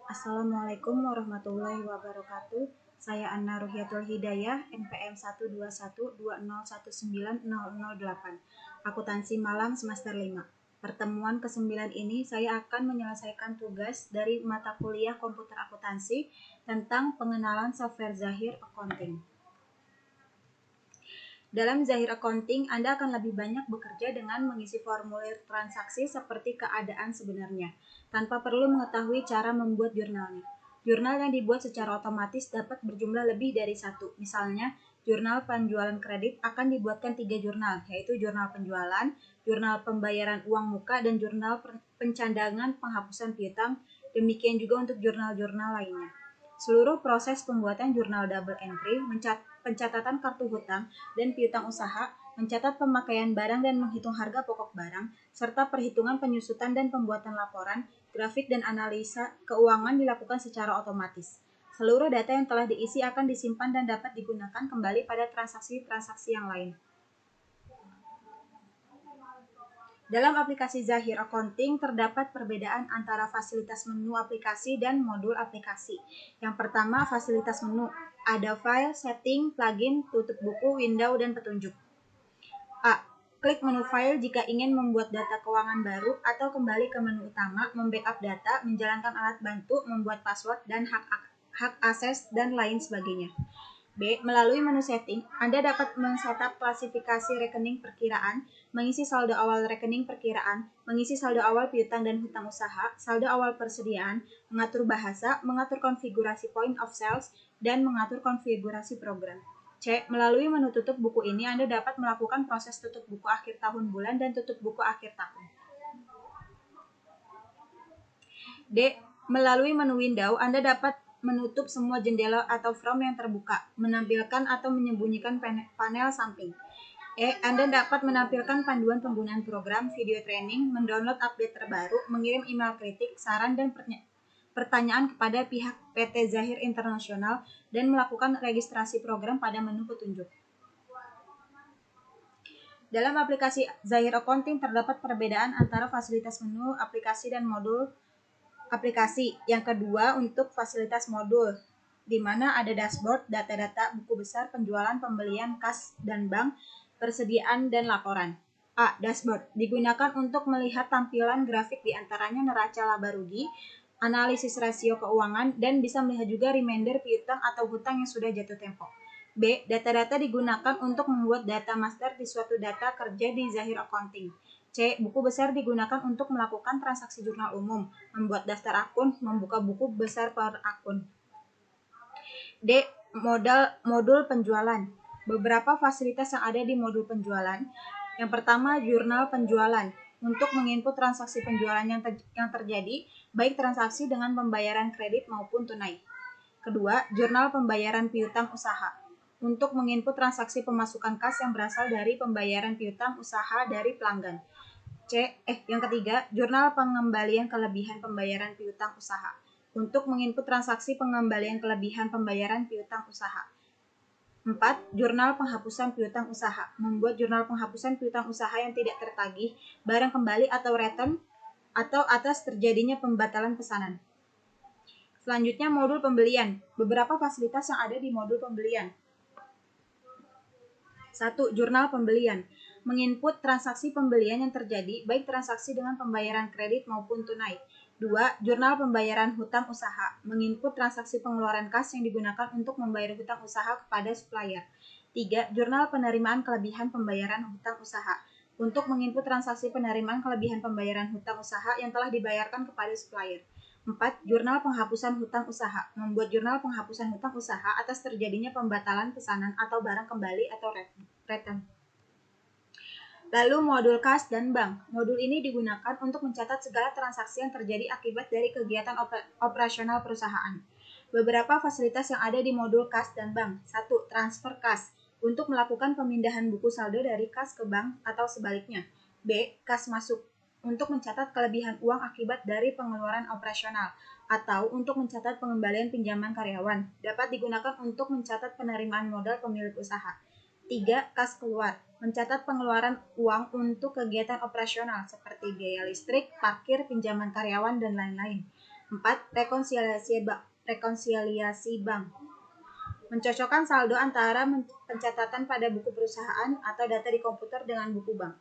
Assalamualaikum warahmatullahi wabarakatuh. Saya Anna Ruhiyatul Hidayah, NPM 12120190008, Akuntansi Malang semester 5. Pertemuan ke-9 ini saya akan menyelesaikan tugas dari mata kuliah Komputer Akuntansi tentang pengenalan software Zahir Accounting. Dalam Zahir Accounting, Anda akan lebih banyak bekerja dengan mengisi formulir transaksi seperti keadaan sebenarnya, tanpa perlu mengetahui cara membuat jurnalnya. Jurnal yang dibuat secara otomatis dapat berjumlah lebih dari satu. Misalnya, jurnal penjualan kredit akan dibuatkan 3 jurnal, yaitu jurnal penjualan, jurnal pembayaran uang muka, dan jurnal pencandangan penghapusan piutang. Demikian juga untuk jurnal-jurnal lainnya. Seluruh proses pembuatan jurnal double entry, pencatatan kartu hutang dan piutang usaha, mencatat pemakaian barang dan menghitung harga pokok barang, serta perhitungan penyusutan dan pembuatan laporan, grafik dan analisa keuangan dilakukan secara otomatis. Seluruh data yang telah diisi akan disimpan dan dapat digunakan kembali pada transaksi-transaksi yang lain. Dalam aplikasi Zahir Accounting terdapat perbedaan antara fasilitas menu aplikasi dan modul aplikasi. Yang pertama, fasilitas menu. Ada file, setting, plugin, tutup buku, window, dan petunjuk. A. Klik menu file jika ingin membuat data keuangan baru atau kembali ke menu utama, membackup data, menjalankan alat bantu, membuat password, dan hak akses, dan lain sebagainya. B. Melalui menu setting, Anda dapat men-setup klasifikasi rekening perkiraan, mengisi saldo awal rekening perkiraan, mengisi saldo awal piutang dan hutang usaha, saldo awal persediaan, mengatur bahasa, mengatur konfigurasi point of sales, dan mengatur konfigurasi program. C. Melalui menu tutup buku ini, Anda dapat melakukan proses tutup buku akhir tahun bulan dan tutup buku akhir tahun. D. Melalui menu window, Anda dapat menutup semua jendela atau from yang terbuka, menampilkan atau menyembunyikan panel samping. E. Anda dapat menampilkan panduan penggunaan program, video training, mendownload update terbaru, mengirim email kritik, saran, dan pertanyaan kepada pihak PT Zahir Internasional, dan melakukan registrasi program pada menu petunjuk. Dalam aplikasi Zahir Accounting terdapat perbedaan antara fasilitas menu, aplikasi, dan modul aplikasi. Yang kedua, untuk fasilitas modul, di mana ada dashboard, data-data, buku besar, penjualan, pembelian, kas, dan bank, persediaan, dan laporan. A. Dashboard digunakan untuk melihat tampilan grafik di antaranya neraca laba rugi, analisis rasio keuangan, dan bisa melihat juga reminder piutang atau hutang yang sudah jatuh tempo. B. Data-data digunakan untuk membuat data master di suatu data kerja di Zahir Accounting. C. Buku besar digunakan untuk melakukan transaksi jurnal umum, membuat daftar akun, membuka buku besar per akun. D. Modul penjualan. Beberapa fasilitas yang ada di modul penjualan. Yang pertama, jurnal penjualan. Untuk menginput transaksi penjualan yang terjadi, baik transaksi dengan pembayaran kredit maupun tunai. Kedua, jurnal pembayaran piutang usaha. Untuk menginput transaksi pemasukan kas yang berasal dari pembayaran piutang usaha dari pelanggan. Yang ketiga, jurnal pengembalian kelebihan pembayaran piutang usaha. Untuk menginput transaksi pengembalian kelebihan pembayaran piutang usaha. 4. Jurnal penghapusan piutang usaha. Membuat jurnal penghapusan piutang usaha yang tidak tertagih, barang kembali atau return, atau atas terjadinya pembatalan pesanan. Selanjutnya, modul pembelian. Beberapa fasilitas yang ada di modul pembelian. 1. Jurnal pembelian. Menginput transaksi pembelian yang terjadi, baik transaksi dengan pembayaran kredit maupun tunai. 2. Jurnal pembayaran hutang usaha. Menginput transaksi pengeluaran kas yang digunakan untuk membayar hutang usaha kepada supplier. 3. Jurnal penerimaan kelebihan pembayaran hutang usaha. Untuk menginput transaksi penerimaan kelebihan pembayaran hutang usaha yang telah dibayarkan kepada supplier. 4. Jurnal penghapusan hutang usaha. Membuat jurnal penghapusan hutang usaha atas terjadinya pembatalan pesanan atau barang kembali atau return. Lalu modul kas dan bank. Modul ini digunakan untuk mencatat segala transaksi yang terjadi akibat dari kegiatan operasional perusahaan. Beberapa fasilitas yang ada di modul kas dan bank. 1. Transfer kas. Untuk melakukan pemindahan buku saldo dari kas ke bank atau sebaliknya. B. Kas masuk. Untuk mencatat kelebihan uang akibat dari pengeluaran operasional. Atau untuk mencatat pengembalian pinjaman karyawan. Dapat digunakan untuk mencatat penerimaan modal pemilik usaha. 3. Kas keluar. Mencatat pengeluaran uang untuk kegiatan operasional seperti biaya listrik, parkir, pinjaman karyawan, dan lain-lain. 4. Rekonsiliasi bank. Mencocokkan saldo antara pencatatan pada buku perusahaan atau data di komputer dengan buku bank.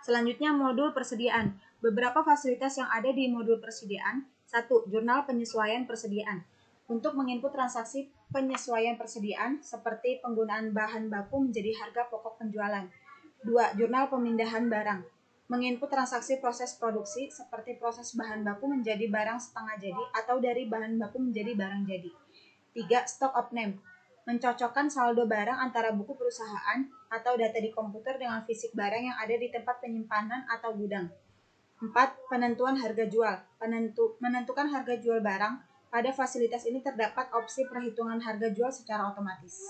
Selanjutnya, modul persediaan. Beberapa fasilitas yang ada di modul persediaan. 1. Jurnal penyesuaian persediaan. Untuk menginput transaksi penyesuaian persediaan seperti penggunaan bahan baku menjadi harga pokok penjualan. 2. Jurnal pemindahan barang. Menginput transaksi proses produksi seperti proses bahan baku menjadi barang setengah jadi atau dari bahan baku menjadi barang jadi. 3. Stock of name. Mencocokkan saldo barang antara buku perusahaan atau data di komputer dengan fisik barang yang ada di tempat penyimpanan atau gudang. 4. Penentuan harga jual. Menentukan harga jual barang. Pada fasilitas ini terdapat opsi perhitungan harga jual secara otomatis.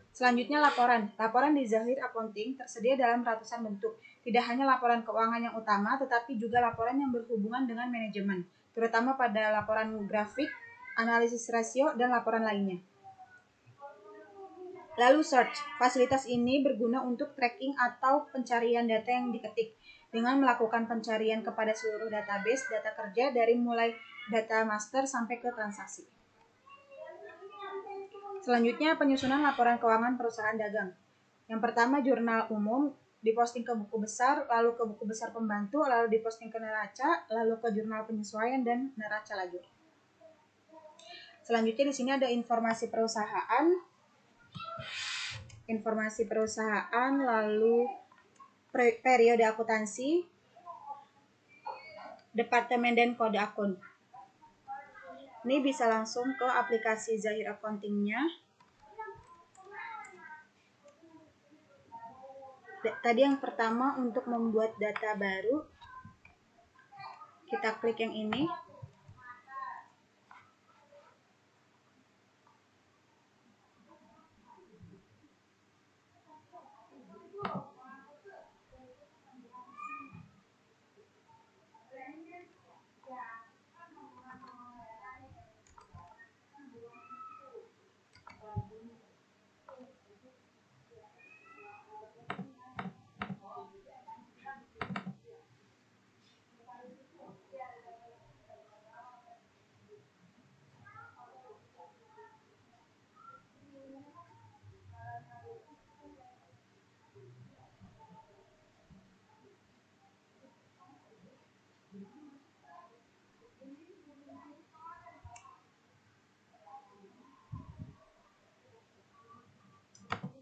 Selanjutnya, laporan. Laporan di Zahir Accounting tersedia dalam ratusan bentuk. Tidak hanya laporan keuangan yang utama, tetapi juga laporan yang berhubungan dengan manajemen, terutama pada laporan grafik, analisis rasio, dan laporan lainnya. Lalu search. Fasilitas ini berguna untuk tracking atau pencarian data yang diketik dengan melakukan pencarian kepada seluruh database data kerja dari mulai data master sampai ke transaksi. Selanjutnya, penyusunan laporan keuangan perusahaan dagang. Yang pertama, jurnal umum diposting ke buku besar, lalu ke buku besar pembantu, lalu diposting ke neraca, lalu ke jurnal penyesuaian dan neraca lagi. Selanjutnya di sini ada informasi perusahaan, lalu periode akuntansi, departemen dan kode akun. Ini bisa langsung ke aplikasi Zahir Accounting-nya. Tadi yang pertama untuk membuat data baru, kita klik yang ini.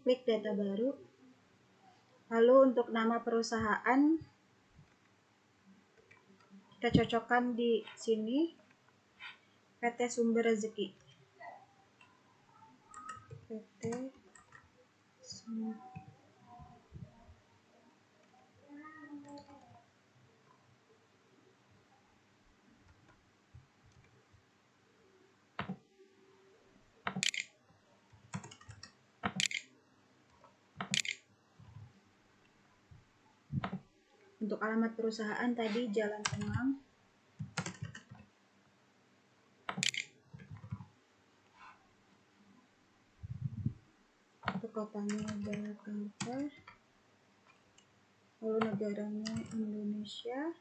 Klik data baru. Lalu untuk nama perusahaan kita cocokkan di sini PT Sumber Rezeki. PT Sumber. Untuk alamat perusahaan tadi Jalan Kemang. Untuk kotanya Jakarta. Lalu negaranya Indonesia.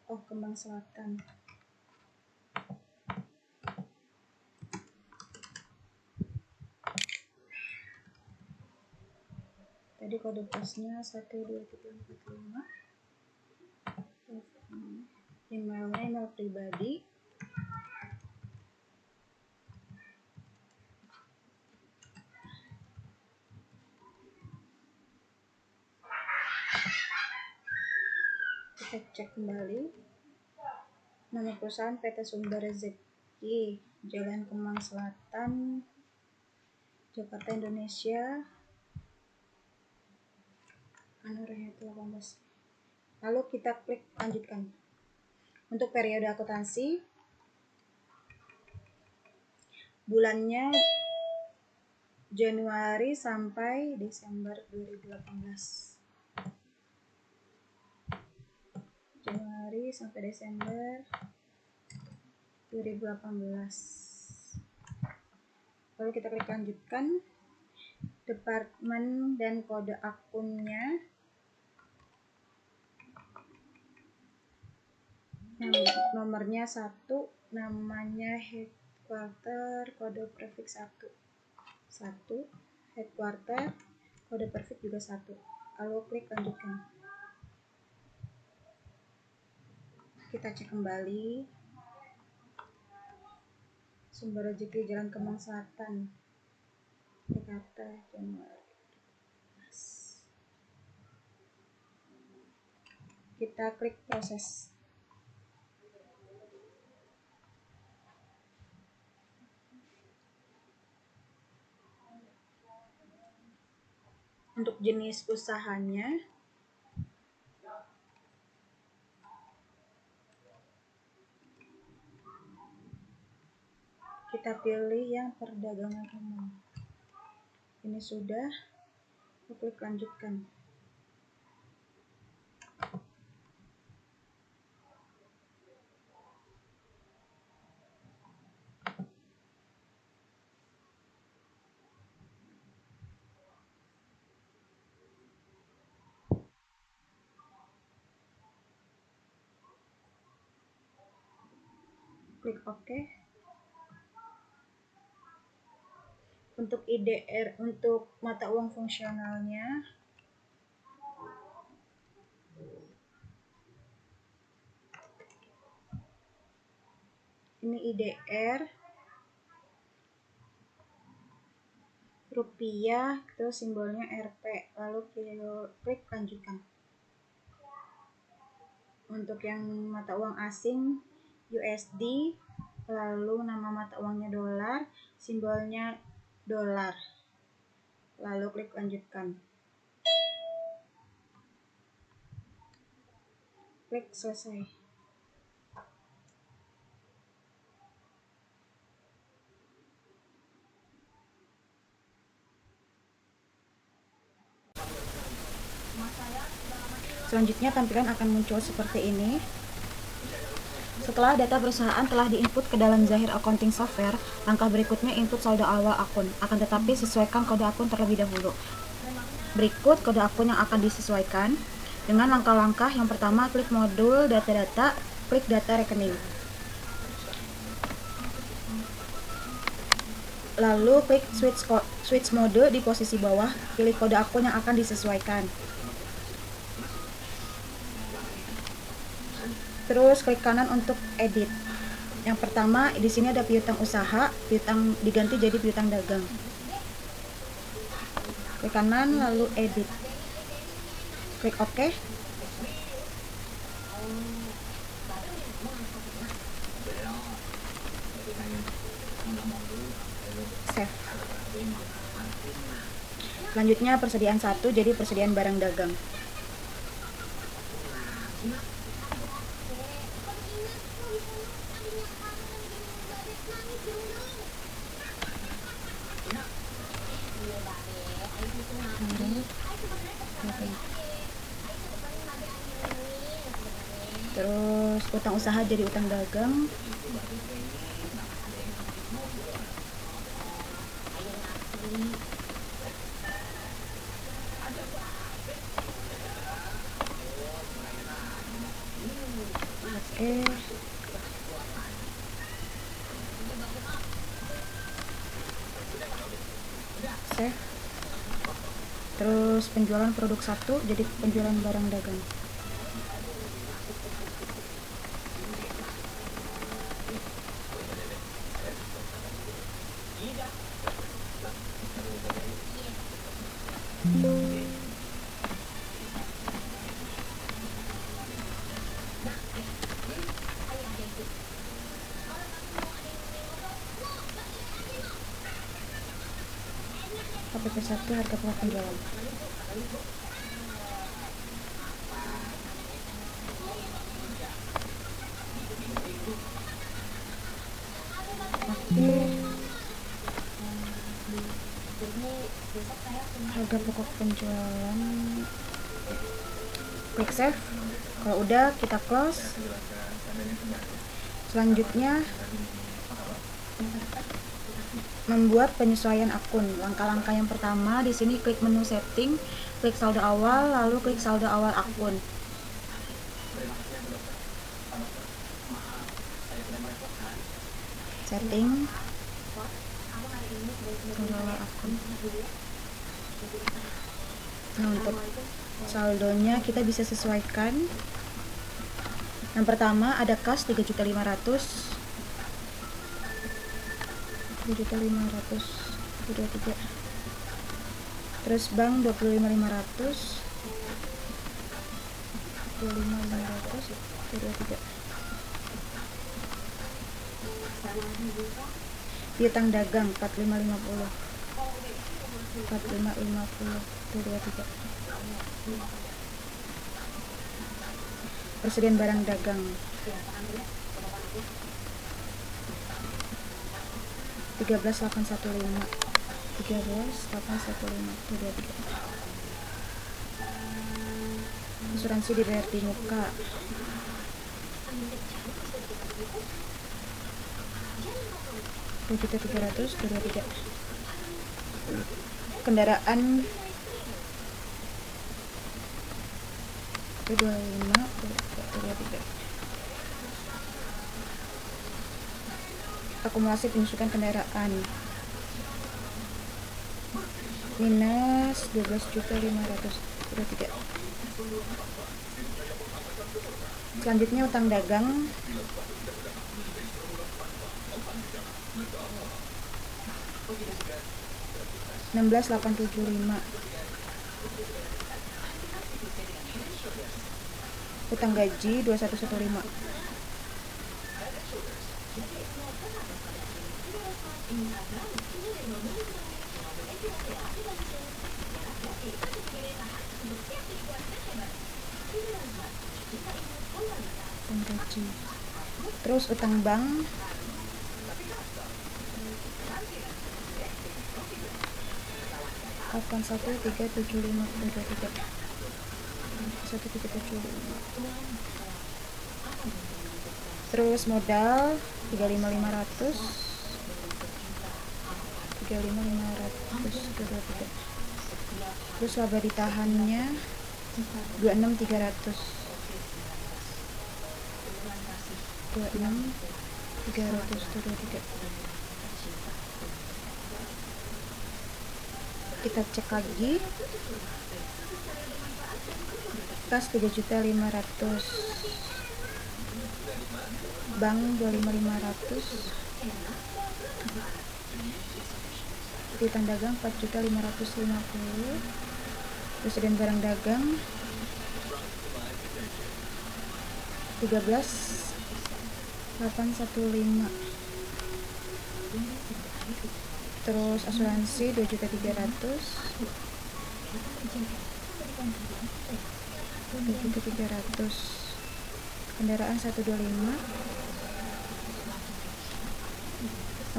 Kemang Selatan. Tadi kode posnya 12345. Emailnya email pribadi. Kita cek kembali. Nama perusahaan PT Sumber Rezeki, Jalan Kemang Selatan, Jakarta, Indonesia. Itu 18. Lalu kita klik lanjutkan. Untuk periode akuntansi, bulannya Januari sampai Desember 2018. Januari sampai Desember 2018. Lalu kita klik lanjutkan. departemen dan kode akunnya. Nomornya 1, namanya headquarter, kode prefix 1, headquarter, kode prefix juga 1. Lalu klik lanjutkan. Kita cek kembali. Sumber Rezeki Jalan Kemang Selatan, Jakarta, Januari. Kita klik proses. Untuk jenis usahanya, kita pilih yang perdagangan umum. Ini sudah, klik lanjutkan. Klik OK. Untuk IDR, untuk mata uang fungsionalnya, ini IDR rupiah, terus simbolnya Rp, lalu klik lanjutkan. Untuk yang mata uang asing USD, lalu nama mata uangnya dolar, simbolnya dolar, lalu klik lanjutkan. Klik selesai. Selanjutnya tampilan akan muncul seperti ini. Setelah data perusahaan telah diinput ke dalam Zahir Accounting Software, langkah berikutnya input saldo awal akun. Akan tetapi sesuaikan kode akun terlebih dahulu. Berikut kode akun yang akan disesuaikan dengan langkah-langkah. Yang pertama, klik modul data-data, klik data rekening. Lalu klik switch mode di posisi bawah, pilih kode akun yang akan disesuaikan. Terus klik kanan untuk edit. Yang pertama, di sini ada piutang usaha, piutang diganti jadi piutang dagang. Klik kanan lalu edit. Klik OK. Save. Selanjutnya persediaan 1 jadi persediaan barang dagang. Terus utang usaha jadi utang dagang. Oke. Save. Terus penjualan produk 1 jadi penjualan barang dagang. KPP 1 harga pokok penjualan. Oke. Harga pokok penjualan. Klik save. Kalau udah kita close. Selanjutnya membuat penyesuaian akun. Langkah-langkah yang pertama di sini klik menu setting, klik saldo awal, lalu klik saldo awal akun. Setting, saldo awal akun. Nah, untuk saldonya kita bisa sesuaikan. Yang pertama ada kas 3.500.000, 3.500.000, terus bank 25.500, 25.500, 23. Piutang dagang 45.50, 45.50, 23. Persediaan barang dagang 13.815, 13.815, 23. Asuransi dibayar di muka 2.300.000, 23. Kendaraan 25, 23. Akumulasi penyusutan kendaraan minus 12.500.000, 23. Selanjutnya utang dagang 16.875. Utang gaji 2115. Utang gaji. Terus utang bank 81.375, 23. 1.375. Terus modal 35.500, 35.500, 23. Terus laba ditahannya 26.300, 26.300, 23. Kita cek lagi. Kas 3.500.000, bank 25.500, piutang dagang 4.550, persediaan barang dagang 13.815, terus asuransi 2.300.000, 2.300, kendaraan 125,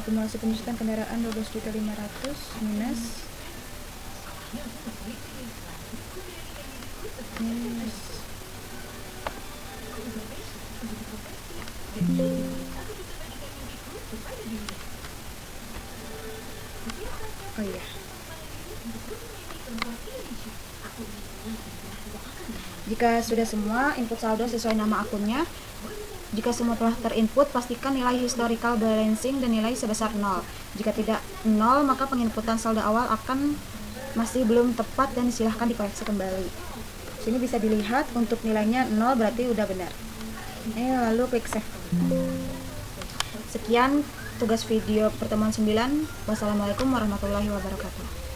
akumulasi penyusutan kendaraan 12.500 minus oh iya, jika sudah semua input saldo sesuai nama akunnya, jika semua telah terinput, pastikan nilai historical balancing dan nilai sebesar 0. Jika tidak 0, maka penginputan saldo awal akan masih belum tepat dan silahkan dikoreksi kembali. Sini bisa dilihat untuk nilainya 0 berarti udah benar. Lalu klik save. Sekian tugas video pertemuan 9. Wassalamualaikum warahmatullahi wabarakatuh.